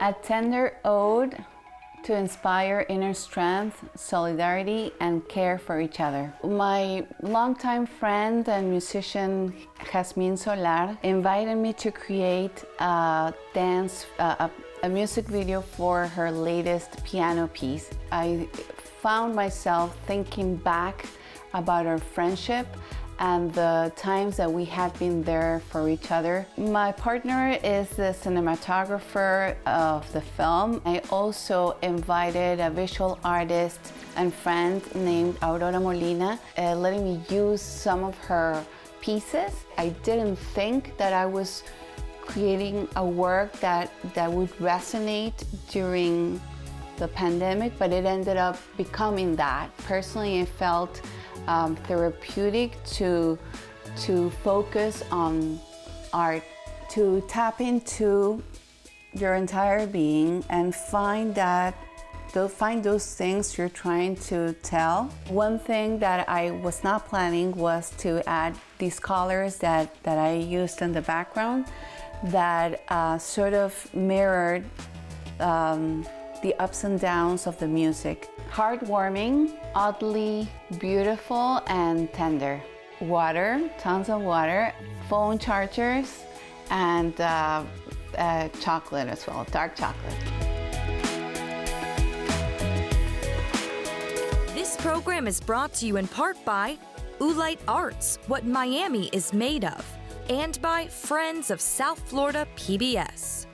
A tender ode to inspire inner strength, solidarity, and care for each other. My longtime friend and musician Jasmine Solar invited me to create a music video for her latest piano piece. I found myself thinking back about our friendship and the times that we had been there for each other. My partner is the cinematographer of the film. I also invited a visual artist and friend named Aurora Molina, letting me use some of her pieces. I didn't think that I was creating a work that would resonate during the pandemic, but it ended up becoming that. Personally, it felt therapeutic to focus on art, to tap into your entire being and find those things you're trying to tell. One thing that I was not planning was to add these colors that I used in the background that sort of mirrored the ups and downs of the music. Heartwarming, oddly beautiful and tender. Water, tons of water, phone chargers, and chocolate as well, dark chocolate. This program is brought to you in part by Oolite Arts, what Miami is made of, and by Friends of South Florida PBS.